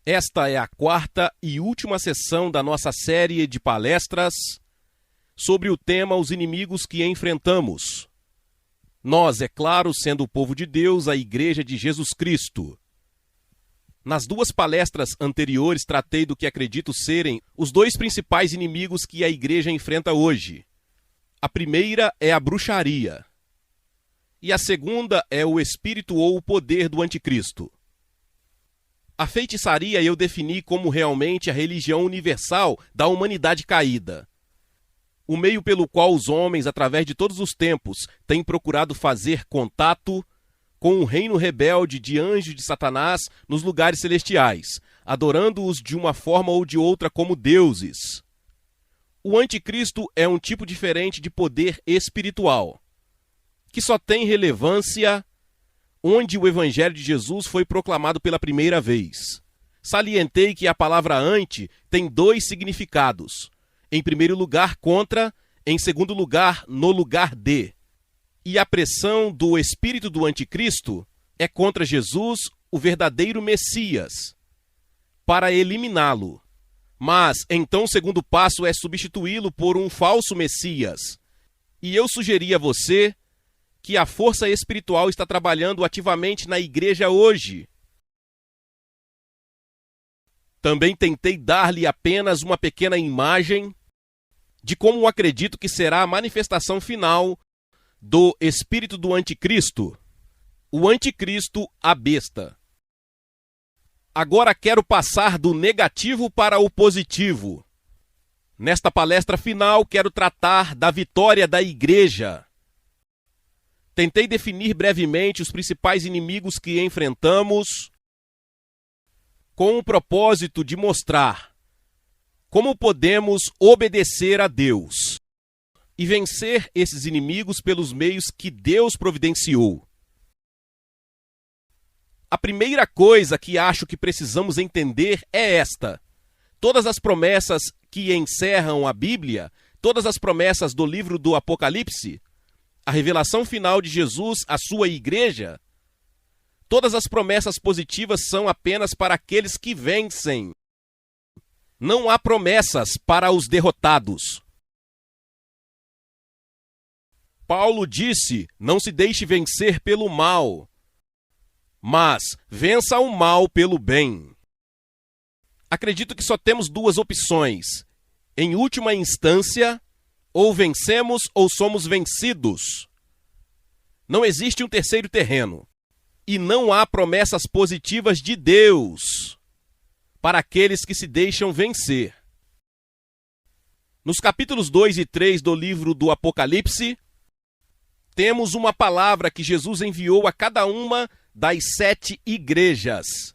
Esta é a quarta e última sessão da nossa série de palestras sobre o tema Os Inimigos que Enfrentamos. Nós, é claro, sendo o povo de Deus, a Igreja de Jesus Cristo. Nas duas palestras anteriores, tratei do que acredito serem os dois principais inimigos que a Igreja enfrenta hoje. A primeira é a bruxaria. E a segunda é o espírito ou o poder do anticristo. A feitiçaria eu defini como realmente a religião universal da humanidade caída. O meio pelo qual os homens, através de todos os tempos, têm procurado fazer contato com o reino rebelde de anjos de Satanás nos lugares celestiais, adorando-os de uma forma ou de outra como deuses. O anticristo é um tipo diferente de poder espiritual, que só tem relevância onde o evangelho de Jesus foi proclamado pela primeira vez. Salientei que a palavra anti tem dois significados. Em primeiro lugar, contra, em segundo lugar, no lugar de. E a pressão do espírito do anticristo é contra Jesus, o verdadeiro Messias, para eliminá-lo. Mas, então, o segundo passo é substituí-lo por um falso Messias. E eu sugeri a você que a força espiritual está trabalhando ativamente na igreja hoje. Também tentei dar-lhe apenas uma pequena imagem de como acredito que será a manifestação final do espírito do anticristo, o anticristo, a besta. Agora quero passar do negativo para o positivo. Nesta palestra final, quero tratar da vitória da igreja. Tentei definir brevemente os principais inimigos que enfrentamos, com o propósito de mostrar como podemos obedecer a Deus e vencer esses inimigos pelos meios que Deus providenciou. A primeira coisa que acho que precisamos entender é esta: todas as promessas que encerram a Bíblia, todas as promessas do livro do Apocalipse, a revelação final de Jesus à sua igreja, todas as promessas positivas são apenas para aqueles que vencem. Não há promessas para os derrotados. Paulo disse: não se deixe vencer pelo mal, mas vença o mal pelo bem. Acredito que só temos duas opções. Em última instância, ou vencemos ou somos vencidos. Não existe um terceiro terreno. E não há promessas positivas de Deus para aqueles que se deixam vencer. Nos capítulos 2 e 3 do livro do Apocalipse, temos uma palavra que Jesus enviou a cada uma das 7 igrejas.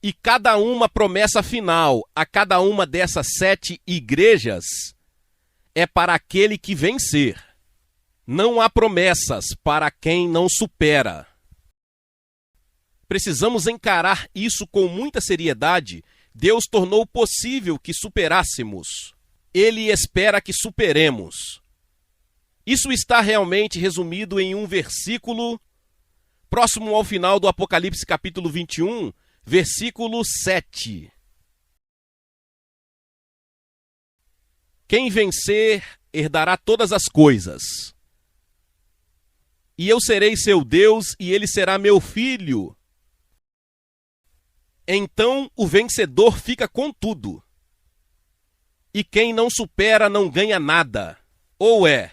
E cada uma promessa final a cada uma dessas 7 igrejas é para aquele que vencer. Não há promessas para quem não supera. Precisamos encarar isso com muita seriedade. Deus tornou possível que superássemos. Ele espera que superemos. Isso está realmente resumido em um versículo próximo ao final do Apocalipse capítulo 21, versículo 7. Quem vencer herdará todas as coisas. E eu serei seu Deus e ele será meu filho. Então o vencedor fica com tudo. E quem não supera não ganha nada. Ou é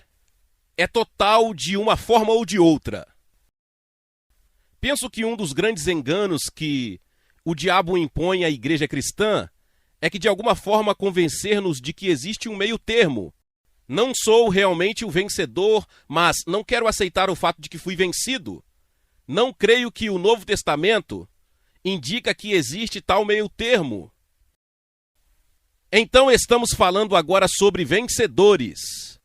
total de uma forma ou de outra. Penso que um dos grandes enganos que o diabo impõe à igreja cristã é que de alguma forma convencer-nos de que existe um meio termo. Não sou realmente o vencedor, mas não quero aceitar o fato de que fui vencido. Não creio que o Novo Testamento indica que existe tal meio termo. Então estamos falando agora sobre vencedores.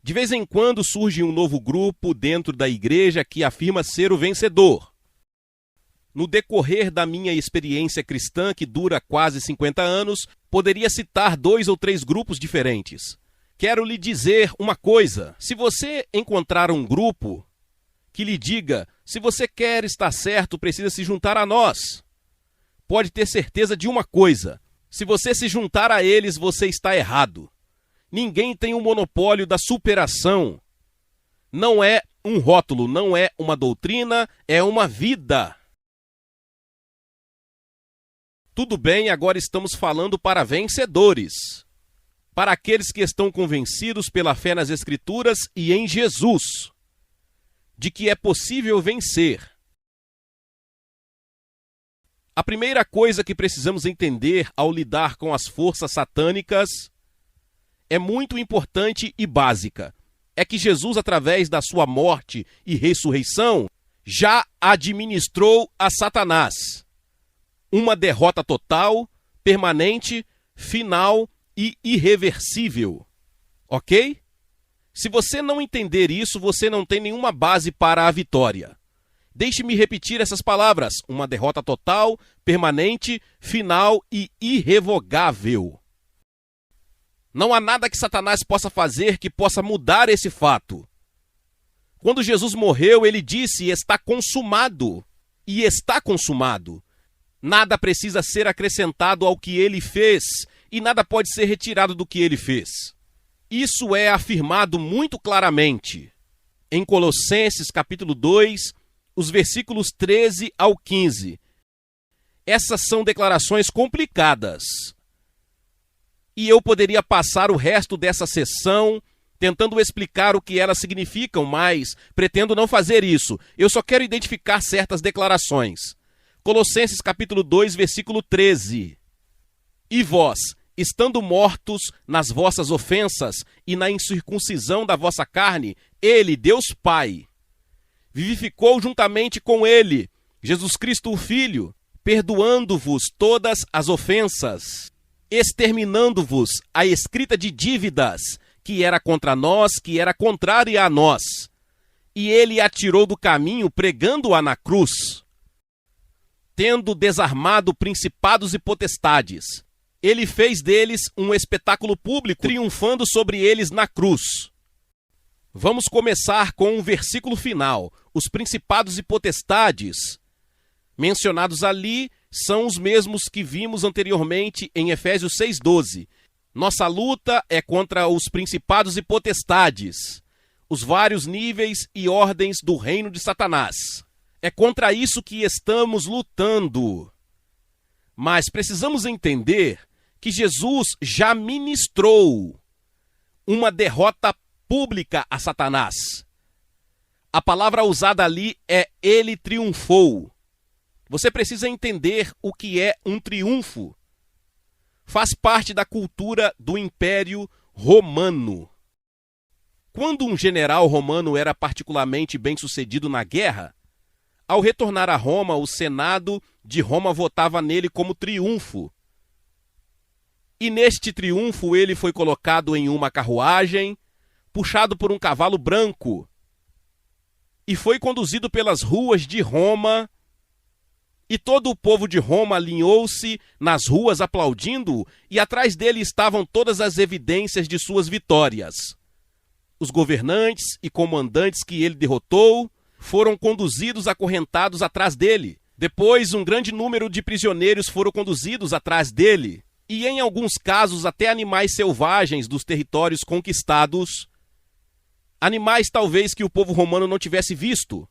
De vez em quando surge um novo grupo dentro da igreja que afirma ser o vencedor. No decorrer da minha experiência cristã, que dura quase 50 anos, poderia citar 2 ou 3 grupos diferentes. Quero lhe dizer uma coisa: se você encontrar um grupo que lhe diga, se você quer estar certo, precisa se juntar a nós, pode ter certeza de uma coisa: se você se juntar a eles, você está errado. Ninguém tem o monopólio da superação. Não é um rótulo, não é uma doutrina, é uma vida. Tudo bem, agora estamos falando para vencedores. Para aqueles que estão convencidos pela fé nas Escrituras e em Jesus, de que é possível vencer. A primeira coisa que precisamos entender ao lidar com as forças satânicas é muito importante e básica. É que Jesus, através da sua morte e ressurreição, já administrou a Satanás uma derrota total, permanente, final e irreversível. Ok? Se você não entender isso, você não tem nenhuma base para a vitória. Deixe-me repetir essas palavras: uma derrota total, permanente, final e irrevogável. Não há nada que Satanás possa fazer que possa mudar esse fato. Quando Jesus morreu, ele disse: está consumado. E está consumado. Nada precisa ser acrescentado ao que ele fez, e nada pode ser retirado do que ele fez. Isso é afirmado muito claramente em Colossenses capítulo 2, os versículos 13 ao 15. Essas são declarações complicadas. E eu poderia passar o resto dessa sessão tentando explicar o que elas significam, mas pretendo não fazer isso. Eu só quero identificar certas declarações. Colossenses capítulo 2, versículo 13. E vós, estando mortos nas vossas ofensas e na incircuncisão da vossa carne, ele, Deus Pai, vivificou juntamente com ele, Jesus Cristo o Filho, perdoando-vos todas as ofensas, exterminando-vos a escrita de dívidas, que era contra nós, que era contrária a nós. E ele a tirou do caminho, pregando-a na cruz, tendo desarmado principados e potestades. Ele fez deles um espetáculo público, triunfando sobre eles na cruz. Vamos começar com um versículo final. Os principados e potestades mencionados ali são os mesmos que vimos anteriormente em Efésios 6,12. Nossa luta é contra os principados e potestades, os vários níveis e ordens do reino de Satanás. É contra isso que estamos lutando. Mas precisamos entender que Jesus já ministrou uma derrota pública a Satanás. A palavra usada ali é ele triunfou. Você precisa entender o que é um triunfo. Faz parte da cultura do Império Romano. Quando um general romano era particularmente bem-sucedido na guerra, ao retornar a Roma, o Senado de Roma votava nele como triunfo. E neste triunfo ele foi colocado em uma carruagem, puxado por um cavalo branco, e foi conduzido pelas ruas de Roma, e todo o povo de Roma alinhou-se nas ruas aplaudindo, e atrás dele estavam todas as evidências de suas vitórias. Os governantes e comandantes que ele derrotou foram conduzidos acorrentados atrás dele. Depois, um grande número de prisioneiros foram conduzidos atrás dele. E em alguns casos, até animais selvagens dos territórios conquistados. Animais talvez que o povo romano não tivesse visto.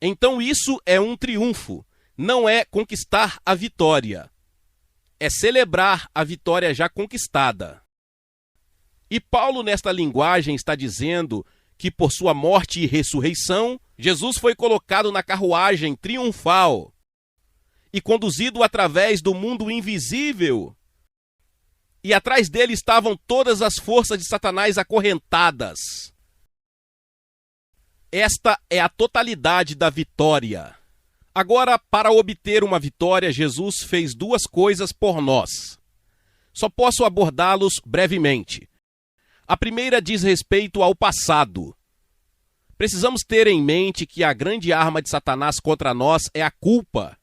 Então isso é um triunfo. Não é conquistar a vitória. É celebrar a vitória já conquistada. E Paulo, nesta linguagem, está dizendo que por sua morte e ressurreição, Jesus foi colocado na carruagem triunfal e conduzido através do mundo invisível. E atrás dele estavam todas as forças de Satanás acorrentadas. Esta é a totalidade da vitória. Agora, para obter uma vitória, Jesus fez duas coisas por nós. Só posso abordá-los brevemente. A primeira diz respeito ao passado. Precisamos ter em mente que a grande arma de Satanás contra nós é a culpa.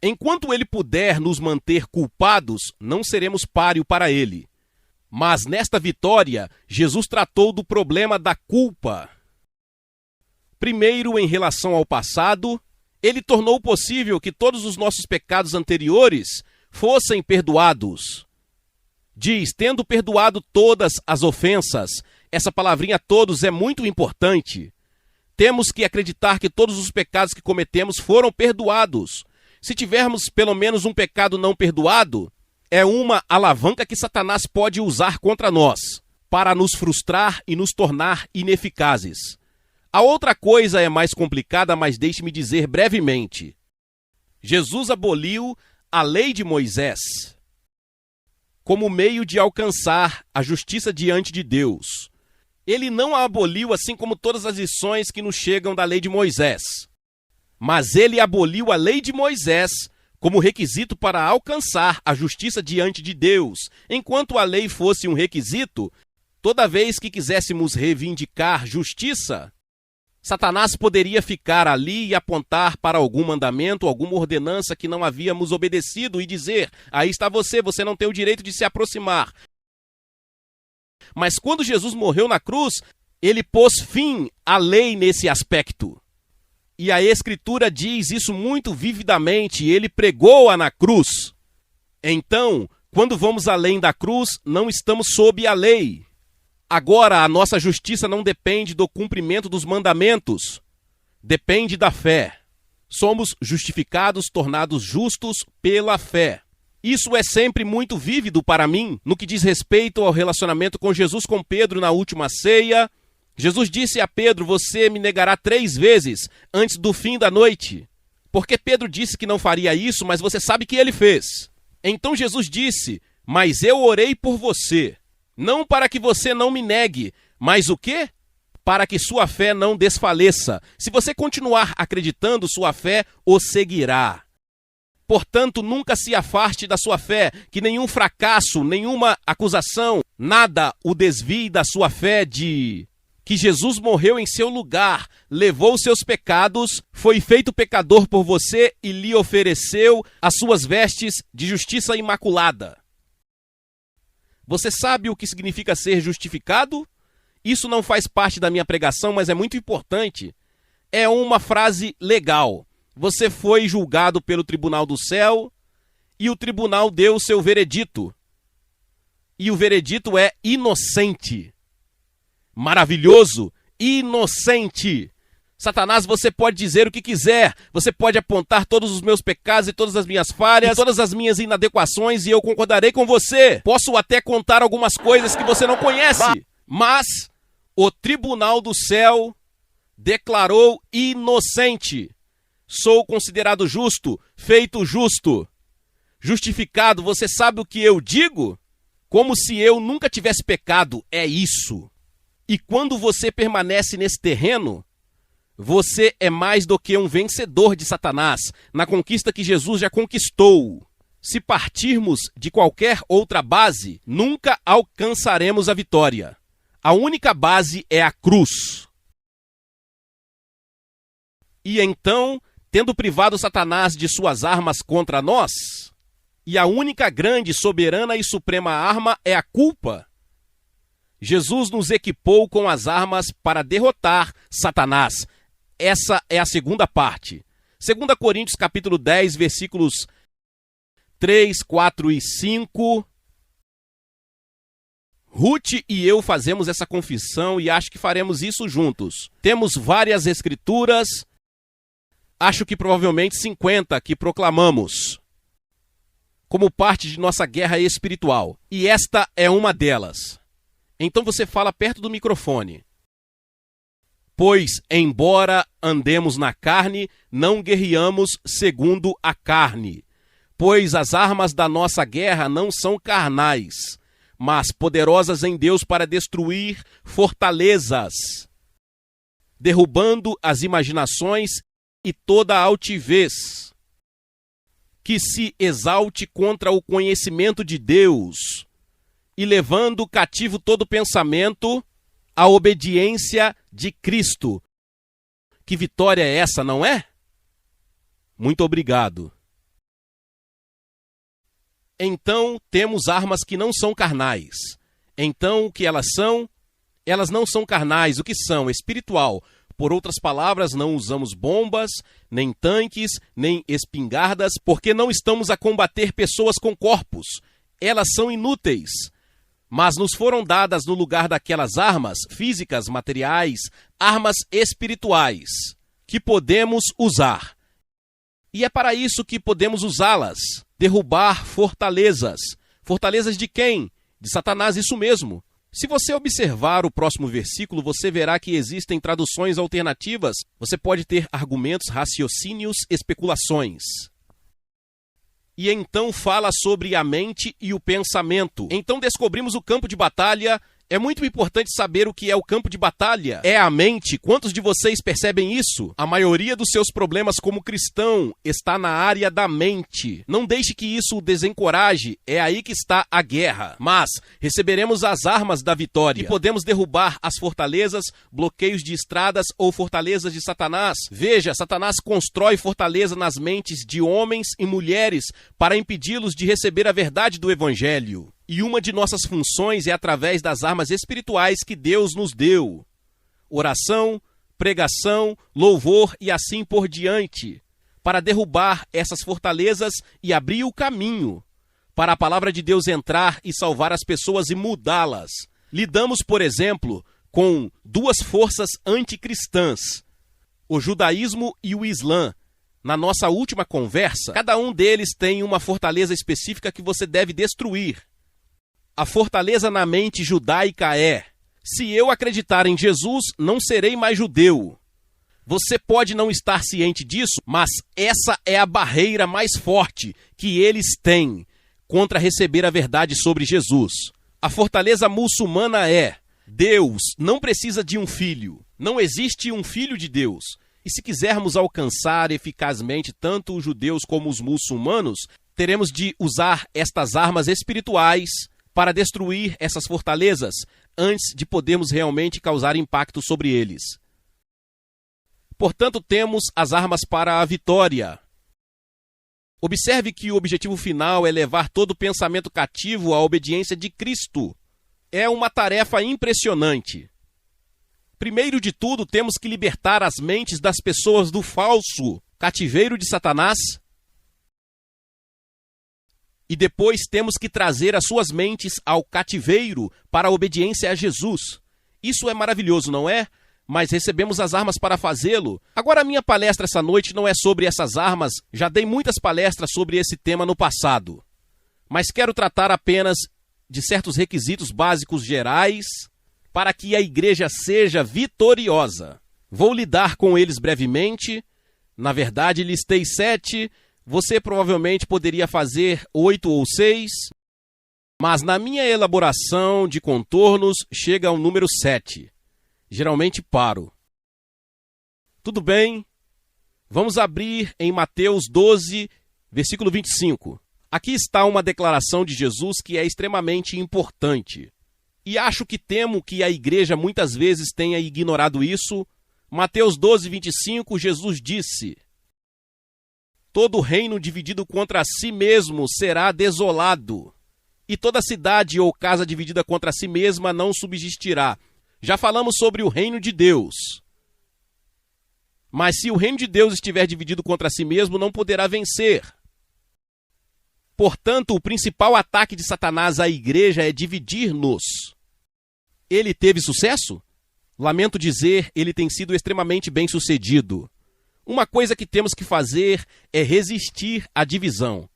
Enquanto ele puder nos manter culpados, não seremos páreo para ele. Mas nesta vitória, Jesus tratou do problema da culpa. Primeiro, em relação ao passado, Ele tornou possível que todos os nossos pecados anteriores fossem perdoados. Diz, tendo perdoado todas as ofensas. Essa palavrinha todos é muito importante. Temos que acreditar que todos os pecados que cometemos foram perdoados. Se tivermos pelo menos um pecado não perdoado, é uma alavanca que Satanás pode usar contra nós, para nos frustrar e nos tornar ineficazes. A outra coisa é mais complicada, mas deixe-me dizer brevemente. Jesus aboliu a lei de Moisés como meio de alcançar a justiça diante de Deus. Ele não a aboliu assim como todas as lições que nos chegam da lei de Moisés. Mas ele aboliu a lei de Moisés como requisito para alcançar a justiça diante de Deus. Enquanto a lei fosse um requisito, toda vez que quiséssemos reivindicar justiça, Satanás poderia ficar ali e apontar para algum mandamento, alguma ordenança que não havíamos obedecido e dizer, aí está você não tem o direito de se aproximar. Mas quando Jesus morreu na cruz, ele pôs fim à lei nesse aspecto. E a Escritura diz isso muito vividamente, ele pregou-a na cruz. Então, quando vamos além da cruz, não estamos sob a lei. Agora, a nossa justiça não depende do cumprimento dos mandamentos, depende da fé. Somos justificados, tornados justos pela fé. Isso é sempre muito vívido para mim, no que diz respeito ao relacionamento com Jesus, com Pedro na última ceia. Jesus disse a Pedro, você me negará 3 vezes antes do fim da noite. Porque Pedro disse que não faria isso, mas você sabe que ele fez. Então Jesus disse, mas eu orei por você. Não para que você não me negue, mas o quê? Para que sua fé não desfaleça. Se você continuar acreditando, sua fé o seguirá. Portanto, nunca se afaste da sua fé, que nenhum fracasso, nenhuma acusação, nada o desvie da sua fé de que Jesus morreu em seu lugar, levou seus pecados, foi feito pecador por você e lhe ofereceu as suas vestes de justiça imaculada. Você sabe o que significa ser justificado? Isso não faz parte da minha pregação, mas é muito importante. É uma frase legal. Você foi julgado pelo tribunal do céu e o tribunal deu o seu veredito. E o veredito é inocente. Maravilhoso, inocente. Satanás, você pode dizer o que quiser, você pode apontar todos os meus pecados e todas as minhas falhas, todas as minhas inadequações e eu concordarei com você. Posso até contar algumas coisas que você não conhece, mas o tribunal do céu declarou inocente. Sou considerado justo, feito justo. Justificado, você sabe o que eu digo? Como se eu nunca tivesse pecado, é isso. E quando você permanece nesse terreno, você é mais do que um vencedor de Satanás, na conquista que Jesus já conquistou. Se partirmos de qualquer outra base, nunca alcançaremos a vitória. A única base é a cruz. E então, tendo privado Satanás de suas armas contra nós, e a única grande, soberana e suprema arma é a culpa, Jesus nos equipou com as armas para derrotar Satanás. Essa é a segunda parte. 2 Coríntios capítulo 10, versículos 3, 4 e 5. Ruth e eu fazemos essa confissão e acho que faremos isso juntos. Temos várias escrituras, acho que provavelmente 50 que proclamamos como parte de nossa guerra espiritual. E esta é uma delas. Então você fala perto do microfone. Pois, embora andemos na carne, não guerreamos segundo a carne. Pois as armas da nossa guerra não são carnais, mas poderosas em Deus para destruir fortalezas, derrubando as imaginações e toda a altivez que se exalte contra o conhecimento de Deus, e levando cativo todo pensamento à obediência de Cristo. Que vitória é essa, não é? Muito obrigado. Então, temos armas que não são carnais. Então, o que elas são? Elas não são carnais. O que são? Espiritual. Por outras palavras, não usamos bombas, nem tanques, nem espingardas, porque não estamos a combater pessoas com corpos. Elas são inúteis. Mas nos foram dadas no lugar daquelas armas físicas, materiais, armas espirituais, que podemos usar. E é para isso que podemos usá-las. Derrubar fortalezas. Fortalezas de quem? De Satanás, isso mesmo. Se você observar o próximo versículo, você verá que existem traduções alternativas. Você pode ter argumentos, raciocínios, especulações. E então fala sobre a mente e o pensamento. Então descobrimos o campo de batalha. É muito importante saber o que é o campo de batalha. É a mente. Quantos de vocês percebem isso? A maioria dos seus problemas como cristão está na área da mente. Não deixe que isso o desencoraje. É aí que está a guerra. Mas receberemos as armas da vitória e podemos derrubar as fortalezas, bloqueios de estradas ou fortalezas de Satanás. Veja, Satanás constrói fortaleza nas mentes de homens e mulheres para impedi-los de receber a verdade do Evangelho. E uma de nossas funções é através das armas espirituais que Deus nos deu. Oração, pregação, louvor e assim por diante. Para derrubar essas fortalezas e abrir o caminho para a palavra de Deus entrar e salvar as pessoas e mudá-las. Lidamos, por exemplo, com duas forças anticristãs, o judaísmo e o islã. Na nossa última conversa, cada um deles tem uma fortaleza específica que você deve destruir. A fortaleza na mente judaica é: se eu acreditar em Jesus, não serei mais judeu. Você pode não estar ciente disso, mas essa é a barreira mais forte que eles têm contra receber a verdade sobre Jesus. A fortaleza muçulmana é: Deus não precisa de um filho. Não existe um filho de Deus. E se quisermos alcançar eficazmente tanto os judeus como os muçulmanos, teremos de usar estas armas espirituais para destruir essas fortalezas, antes de podermos realmente causar impacto sobre eles. Portanto, temos as armas para a vitória. Observe que o objetivo final é levar todo pensamento cativo à obediência de Cristo. É uma tarefa impressionante. Primeiro de tudo, temos que libertar as mentes das pessoas do falso cativeiro de Satanás. E depois temos que trazer as suas mentes ao cativeiro para a obediência a Jesus. Isso é maravilhoso, não é? Mas recebemos as armas para fazê-lo. Agora, a minha palestra essa noite não é sobre essas armas. Já dei muitas palestras sobre esse tema no passado. Mas quero tratar apenas de certos requisitos básicos gerais para que a igreja seja vitoriosa. Vou lidar com eles brevemente. Na verdade, listei 7. Você provavelmente poderia fazer 8 ou 6, mas na minha elaboração de contornos chega ao número 7. Geralmente paro. Tudo bem? Vamos abrir em Mateus 12, versículo 25. Aqui está uma declaração de Jesus que é extremamente importante. E temo que a igreja muitas vezes tenha ignorado isso. Mateus 12, 25, Jesus disse: todo reino dividido contra si mesmo será desolado, e toda cidade ou casa dividida contra si mesma não subsistirá. Já falamos sobre o reino de Deus. Mas se o reino de Deus estiver dividido contra si mesmo, não poderá vencer. Portanto, o principal ataque de Satanás à igreja é dividir-nos. Ele teve sucesso? Lamento dizer, ele tem sido extremamente bem-sucedido. Uma coisa que temos que fazer é resistir à divisão.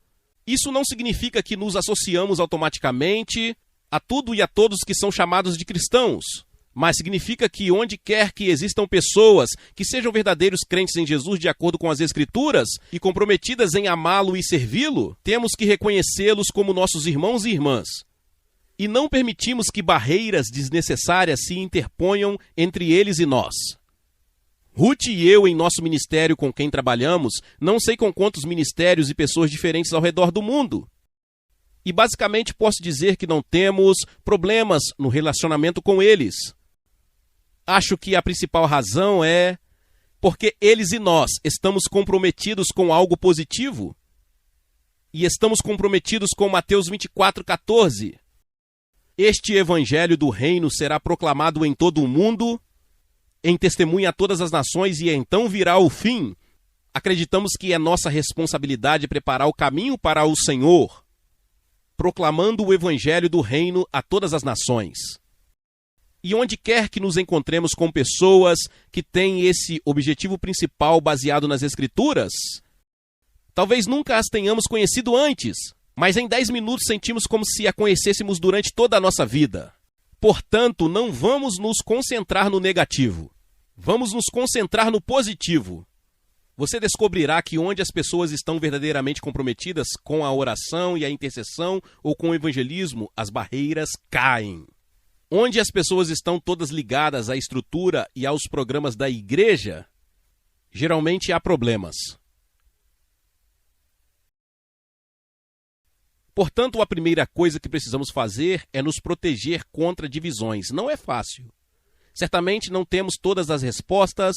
Isso não significa que nos associamos automaticamente a tudo e a todos que são chamados de cristãos, mas significa que onde quer que existam pessoas que sejam verdadeiros crentes em Jesus de acordo com as Escrituras e comprometidas em amá-lo e servi-lo, temos que reconhecê-los como nossos irmãos e irmãs. E não permitimos que barreiras desnecessárias se interponham entre eles e nós. Ruth e eu, em nosso ministério com quem trabalhamos, não sei com quantos ministérios e pessoas diferentes ao redor do mundo. E basicamente posso dizer que não temos problemas no relacionamento com eles. Acho que a principal razão é porque eles e nós estamos comprometidos com algo positivo. E estamos comprometidos com Mateus 24:14. Este evangelho do reino será proclamado em todo o mundo, em testemunha a todas as nações e então virá o fim, acreditamos que é nossa responsabilidade preparar o caminho para o Senhor, proclamando o evangelho do reino a todas as nações. E onde quer que nos encontremos com pessoas que têm esse objetivo principal baseado nas Escrituras, talvez nunca as tenhamos conhecido antes, mas em 10 minutos sentimos como se a conhecêssemos durante toda a nossa vida. Portanto, não vamos nos concentrar no negativo. Vamos nos concentrar no positivo. Você descobrirá que onde as pessoas estão verdadeiramente comprometidas com a oração e a intercessão ou com o evangelismo, as barreiras caem. Onde as pessoas estão todas ligadas à estrutura e aos programas da igreja, geralmente há problemas. Portanto, a primeira coisa que precisamos fazer é nos proteger contra divisões. Não é fácil. Certamente não temos todas as respostas,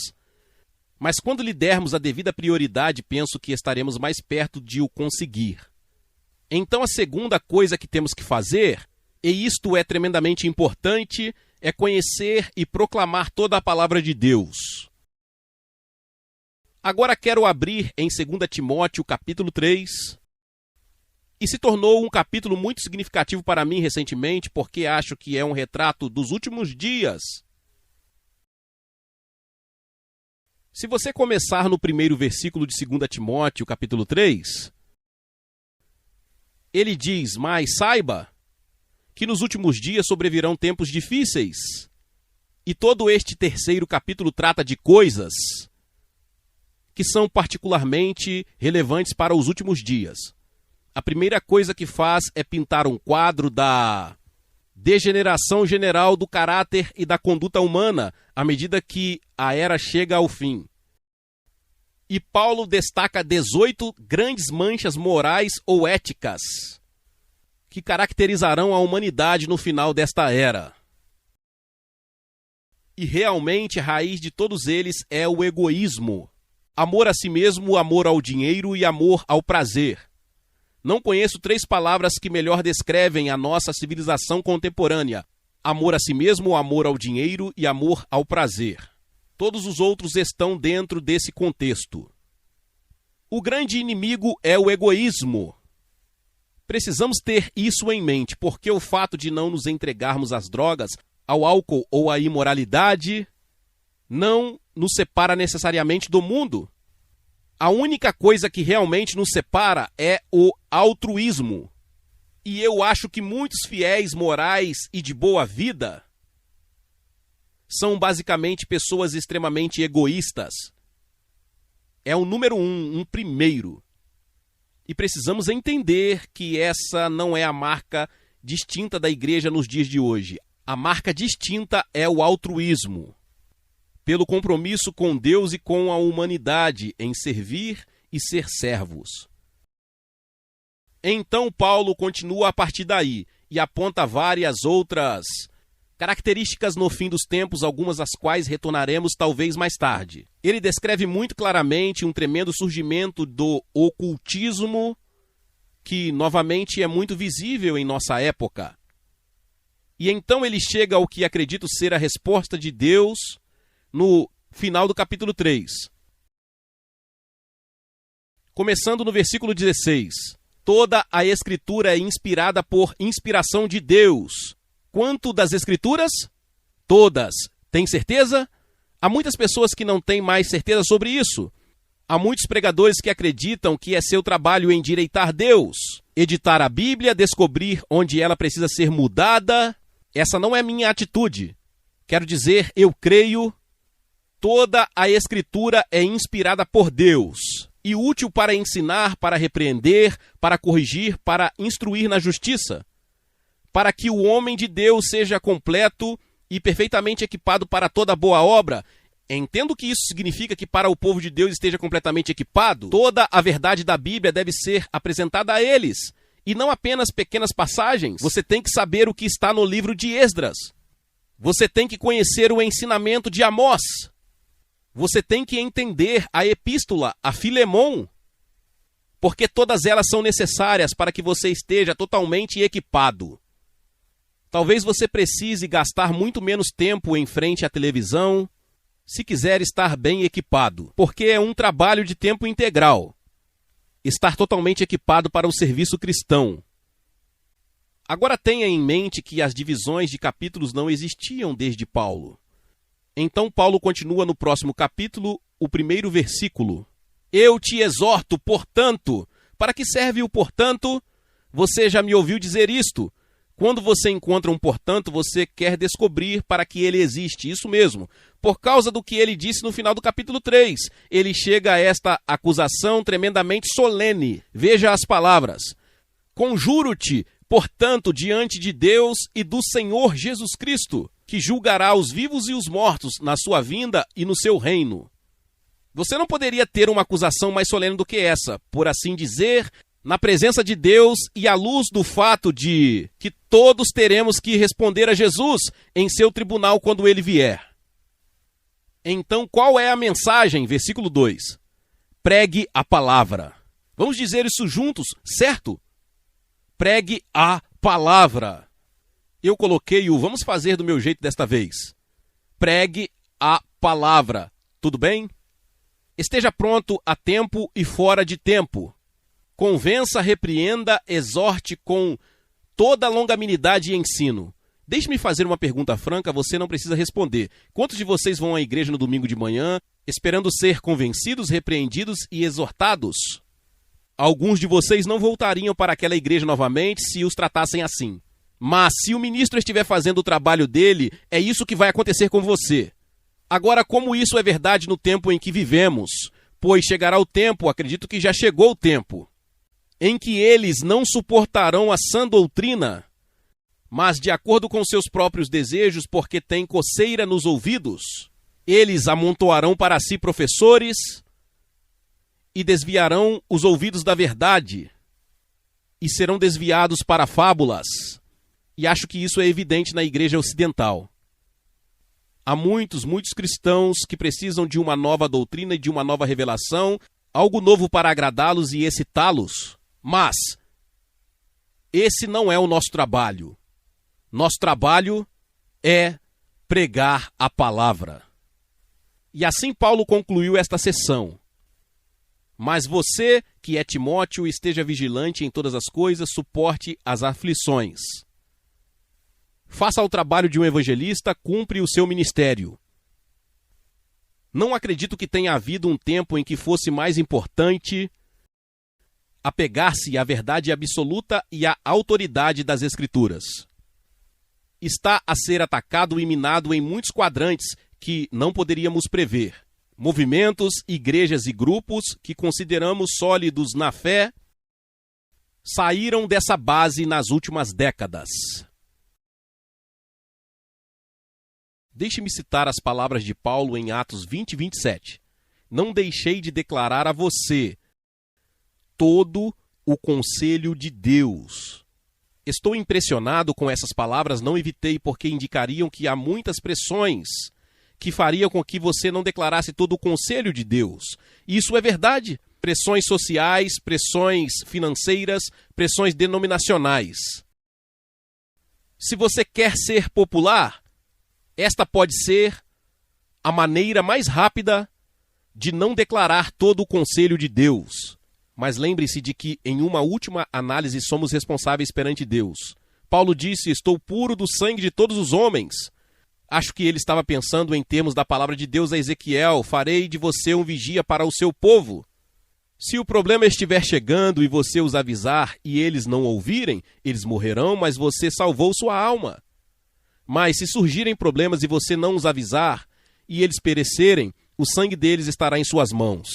mas quando lhe dermos a devida prioridade, penso que estaremos mais perto de o conseguir. Então, a segunda coisa que temos que fazer, e isto é tremendamente importante, é conhecer e proclamar toda a palavra de Deus. Agora quero abrir em 2 Timóteo, capítulo 3, e se tornou um capítulo muito significativo para mim recentemente, porque acho que é um retrato dos últimos dias. Se você começar no primeiro versículo de 2 Timóteo, capítulo 3, ele diz: "Mas saiba que nos últimos dias sobrevirão tempos difíceis." E todo este terceiro capítulo trata de coisas que são particularmente relevantes para os últimos dias. A primeira coisa que faz é pintar um quadro da degeneração geral do caráter e da conduta humana à medida que a era chega ao fim. E Paulo destaca 18 grandes manchas morais ou éticas que caracterizarão a humanidade no final desta era. E realmente a raiz de todos eles é o egoísmo. Amor a si mesmo, amor ao dinheiro e amor ao prazer. Não conheço 3 palavras que melhor descrevem a nossa civilização contemporânea: amor a si mesmo, amor ao dinheiro e amor ao prazer. Todos os outros estão dentro desse contexto. O grande inimigo é o egoísmo. Precisamos ter isso em mente, porque o fato de não nos entregarmos às drogas, ao álcool ou à imoralidade não nos separa necessariamente do mundo. A única coisa que realmente nos separa é o altruísmo. E eu acho que muitos fiéis morais e de boa vida são basicamente pessoas extremamente egoístas. É o número um primeiro. E precisamos entender que essa não é a marca distinta da igreja nos dias de hoje. A marca distinta é o altruísmo, pelo compromisso com Deus e com a humanidade em servir e ser servos. Então Paulo continua a partir daí e aponta várias outras características no fim dos tempos, algumas das quais retornaremos talvez mais tarde. Ele descreve muito claramente um tremendo surgimento do ocultismo, que novamente é muito visível em nossa época. E então ele chega ao que acredito ser a resposta de Deus no final do capítulo 3. Começando no versículo 16. Toda a Escritura é inspirada por inspiração de Deus. Quanto das Escrituras? Todas. Tem certeza? Há muitas pessoas que não têm mais certeza sobre isso. Há muitos pregadores que acreditam que é seu trabalho endireitar Deus, editar a Bíblia, descobrir onde ela precisa ser mudada. Essa não é minha atitude. Quero dizer, eu creio. Toda a Escritura é inspirada por Deus e útil para ensinar, para repreender, para corrigir, para instruir na justiça, para que o homem de Deus seja completo e perfeitamente equipado para toda boa obra. Entendo que isso significa que para o povo de Deus esteja completamente equipado, toda a verdade da Bíblia deve ser apresentada a eles, e não apenas pequenas passagens. Você tem que saber o que está no livro de Esdras. Você tem que conhecer o ensinamento de Amós. Você tem que entender a epístola a Filemon, porque todas elas são necessárias para que você esteja totalmente equipado. Talvez você precise gastar muito menos tempo em frente à televisão, se quiser estar bem equipado, porque é um trabalho de tempo integral. Estar totalmente equipado para o serviço cristão. Agora tenha em mente que as divisões de capítulos não existiam desde Paulo. Então Paulo continua no próximo capítulo, o primeiro versículo. Eu te exorto, portanto. Para que serve o portanto? Você já me ouviu dizer isto. Quando você encontra um portanto, você quer descobrir para que ele existe. Isso mesmo. Por causa do que ele disse no final do capítulo 3. Ele chega a esta acusação tremendamente solene. Veja as palavras. Conjuro-te, portanto, diante de Deus e do Senhor Jesus Cristo, que julgará os vivos e os mortos na sua vinda e no seu reino. Você não poderia ter uma acusação mais solene do que essa, por assim dizer, na presença de Deus e à luz do fato de que todos teremos que responder a Jesus em seu tribunal quando ele vier. Então, qual é a mensagem? Versículo 2. Pregue a palavra. Vamos dizer isso juntos, certo? Pregue a palavra. Eu coloquei o vamos fazer do meu jeito desta vez. Pregue a palavra. Tudo bem? Esteja pronto a tempo e fora de tempo. Convença, repreenda, exorte com toda longanimidade e ensino. Deixe-me fazer uma pergunta franca, você não precisa responder. Quantos de vocês vão à igreja no domingo de manhã, esperando ser convencidos, repreendidos e exortados? Alguns de vocês não voltariam para aquela igreja novamente se os tratassem assim. Mas se o ministro estiver fazendo o trabalho dele, é isso que vai acontecer com você. Agora, como isso é verdade no tempo em que vivemos? Pois chegará o tempo, acredito que já chegou o tempo, em que eles não suportarão a sã doutrina, mas de acordo com seus próprios desejos, porque têm coceira nos ouvidos, eles amontoarão para si professores e desviarão os ouvidos da verdade e serão desviados para fábulas. E acho que isso é evidente na igreja ocidental. Há muitos cristãos que precisam de uma nova doutrina e de uma nova revelação, algo novo para agradá-los e excitá-los. Mas esse não é o nosso trabalho. Nosso trabalho é pregar a palavra. E assim Paulo concluiu esta sessão. Mas você, que é Timóteo, esteja vigilante em todas as coisas, suporte as aflições. Faça o trabalho de um evangelista, cumpre o seu ministério. Não acredito que tenha havido um tempo em que fosse mais importante apegar-se à verdade absoluta e à autoridade das Escrituras. Está a ser atacado e minado em muitos quadrantes que não poderíamos prever. Movimentos, igrejas e grupos que consideramos sólidos na fé saíram dessa base nas últimas décadas. Deixe-me citar as palavras de Paulo em Atos 20, 27. Não deixei de declarar a você todo o conselho de Deus. Estou impressionado com essas palavras, não evitei porque indicariam que há muitas pressões que fariam com que você não declarasse todo o conselho de Deus. E isso é verdade. Pressões sociais, pressões financeiras, pressões denominacionais. Se você quer ser popular, esta pode ser a maneira mais rápida de não declarar todo o conselho de Deus. Mas lembre-se de que, em uma última análise, somos responsáveis perante Deus. Paulo disse, estou puro do sangue de todos os homens. Acho que ele estava pensando em termos da palavra de Deus a Ezequiel, farei de você um vigia para o seu povo. Se o problema estiver chegando e você os avisar e eles não ouvirem, eles morrerão, mas você salvou sua alma. Mas se surgirem problemas e você não os avisar e eles perecerem, o sangue deles estará em suas mãos.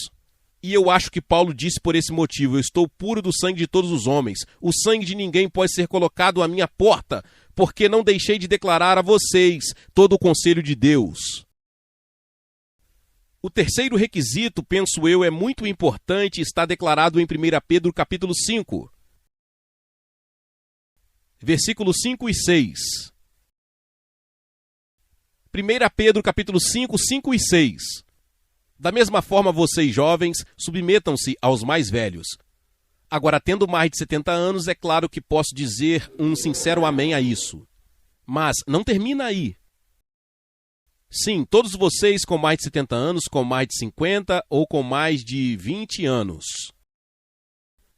E eu acho que Paulo disse por esse motivo, eu estou puro do sangue de todos os homens. O sangue de ninguém pode ser colocado à minha porta, porque não deixei de declarar a vocês todo o conselho de Deus. O terceiro requisito, penso eu, é muito importante e está declarado em 1 Pedro capítulo 5. Versículos 5 e 6. 1 Pedro capítulo 5, 5 e 6. Da mesma forma, vocês jovens, submetam-se aos mais velhos. Agora, tendo mais de 70 anos, é claro que posso dizer um sincero amém a isso. Mas não termina aí. Sim, todos vocês com mais de 70 anos, com mais de 50 ou com mais de 20 anos.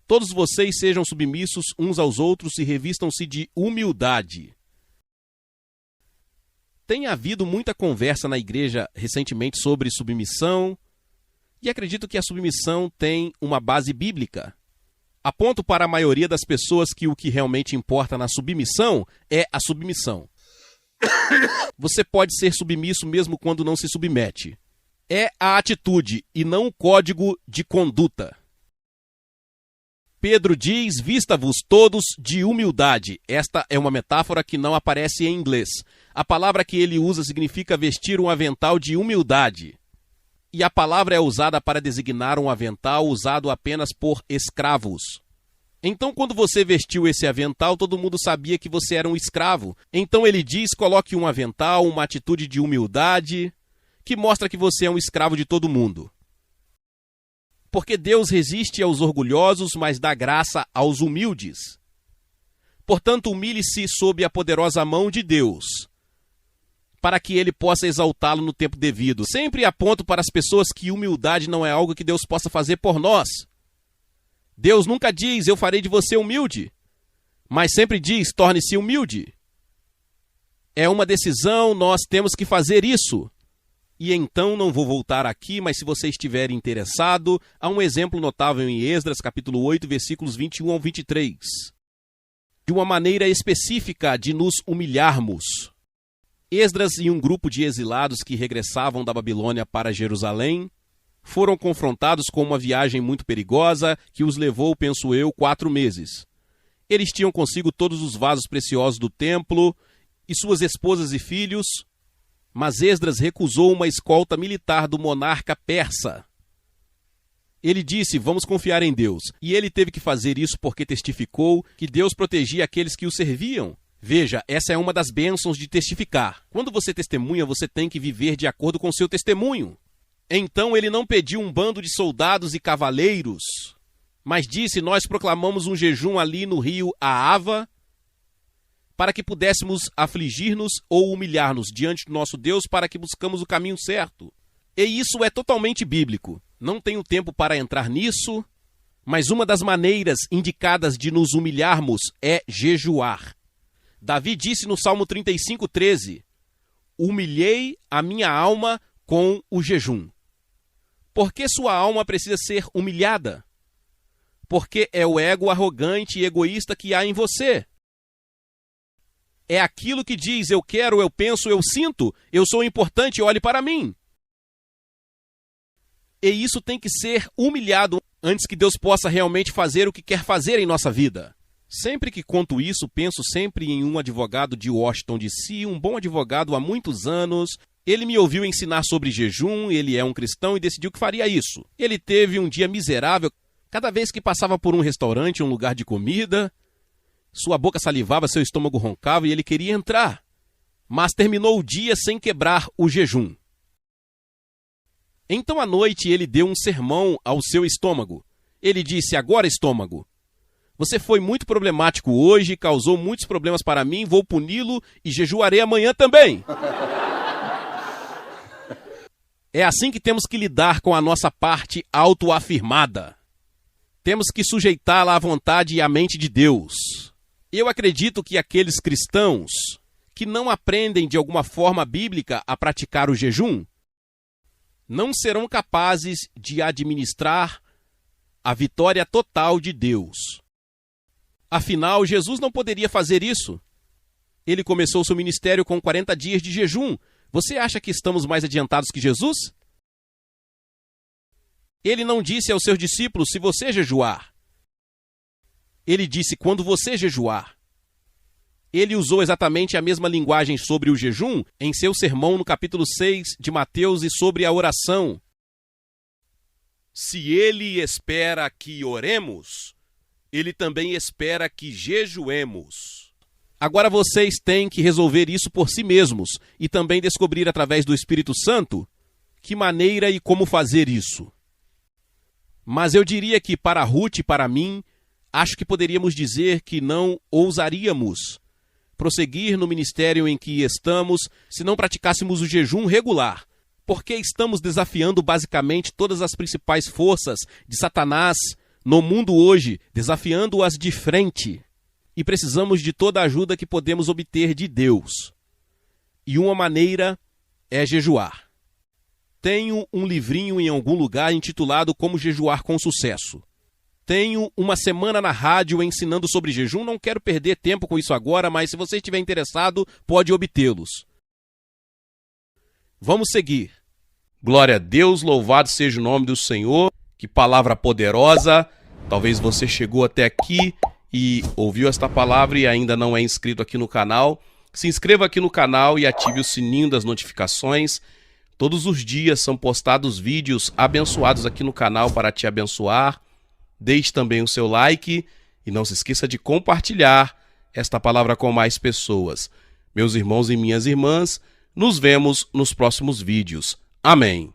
Todos vocês sejam submissos uns aos outros e revistam-se de humildade. Tem havido muita conversa na igreja recentemente sobre submissão, e acredito que a submissão tem uma base bíblica. Aponto para a maioria das pessoas que o que realmente importa na submissão é a submissão. Você pode ser submisso mesmo quando não se submete. É a atitude e não o código de conduta. Pedro diz: vista-vos todos de humildade. Esta é uma metáfora que não aparece em inglês. A palavra que ele usa significa vestir um avental de humildade. E a palavra é usada para designar um avental usado apenas por escravos. Então, quando você vestiu esse avental, todo mundo sabia que você era um escravo. Então ele diz: coloque um avental, uma atitude de humildade, que mostra que você é um escravo de todo mundo. Porque Deus resiste aos orgulhosos, mas dá graça aos humildes. Portanto, humilhe-se sob a poderosa mão de Deus, para que ele possa exaltá-lo no tempo devido. Sempre aponto para as pessoas que humildade não é algo que Deus possa fazer por nós. Deus nunca diz: eu farei de você humilde, mas sempre diz: torne-se humilde. É uma decisão, nós temos que fazer isso. E então não vou voltar aqui, mas se você estiver interessado, há um exemplo notável em Esdras, capítulo 8, versículos 21 ao 23. De uma maneira específica de nos humilharmos. Esdras e um grupo de exilados que regressavam da Babilônia para Jerusalém foram confrontados com uma viagem muito perigosa que os levou, penso eu, 4 meses. Eles tinham consigo todos os vasos preciosos do templo e suas esposas e filhos, mas Esdras recusou uma escolta militar do monarca persa. Ele disse: vamos confiar em Deus. E ele teve que fazer isso porque testificou que Deus protegia aqueles que o serviam. Veja, essa é uma das bênçãos de testificar. Quando você testemunha, você tem que viver de acordo com seu testemunho. Então ele não pediu um bando de soldados e cavaleiros, mas disse: nós proclamamos um jejum ali no rio Ahava, para que pudéssemos afligir-nos ou humilhar-nos diante do nosso Deus, para que buscamos o caminho certo. E isso é totalmente bíblico. Não tenho tempo para entrar nisso, mas uma das maneiras indicadas de nos humilharmos é jejuar. Davi disse no Salmo 35:13, humilhei a minha alma com o jejum. Por que sua alma precisa ser humilhada? Porque é o ego arrogante e egoísta que há em você. É aquilo que diz: eu quero, eu penso, eu sinto, eu sou importante, olhe para mim. E isso tem que ser humilhado antes que Deus possa realmente fazer o que quer fazer em nossa vida. Sempre que conto isso, penso sempre em um advogado de Washington, D.C., um bom advogado há muitos anos. Ele me ouviu ensinar sobre jejum, ele é um cristão e decidiu que faria isso. Ele teve um dia miserável. Cada vez que passava por um restaurante, um lugar de comida, sua boca salivava, seu estômago roncava e ele queria entrar. Mas terminou o dia sem quebrar o jejum. Então à noite ele deu um sermão ao seu estômago. Ele disse: agora, estômago, você foi muito problemático hoje, causou muitos problemas para mim, vou puni-lo e jejuarei amanhã também. É assim que temos que lidar com a nossa parte autoafirmada. Temos que sujeitá-la à vontade e à mente de Deus. Eu acredito que aqueles cristãos que não aprendem de alguma forma bíblica a praticar o jejum não serão capazes de administrar a vitória total de Deus. Afinal, Jesus não poderia fazer isso. Ele começou seu ministério com 40 dias de jejum. Você acha que estamos mais adiantados que Jesus? Ele não disse aos seus discípulos: se você jejuar. Ele disse: quando você jejuar. Ele usou exatamente a mesma linguagem sobre o jejum em seu sermão no capítulo 6 de Mateus e sobre a oração. Se ele espera que oremos, ele também espera que jejuemos. Agora vocês têm que resolver isso por si mesmos e também descobrir através do Espírito Santo que maneira e como fazer isso. Mas eu diria que para Ruth e para mim, acho que poderíamos dizer que não ousaríamos prosseguir no ministério em que estamos se não praticássemos o jejum regular, porque estamos desafiando basicamente todas as principais forças de Satanás no mundo hoje, desafiando-as de frente. E precisamos de toda a ajuda que podemos obter de Deus. E uma maneira é jejuar. Tenho um livrinho em algum lugar intitulado Como Jejuar com Sucesso. Tenho uma semana na rádio ensinando sobre jejum. Não quero perder tempo com isso agora, mas se você estiver interessado, pode obtê-los. Vamos seguir. Glória a Deus, louvado seja o nome do Senhor. Que palavra poderosa. Talvez você chegou até aqui e ouviu esta palavra e ainda não é inscrito aqui no canal. Se inscreva aqui no canal e ative o sininho das notificações. Todos os dias são postados vídeos abençoados aqui no canal para te abençoar. Deixe também o seu like e não se esqueça de compartilhar esta palavra com mais pessoas. Meus irmãos e minhas irmãs, nos vemos nos próximos vídeos. Amém.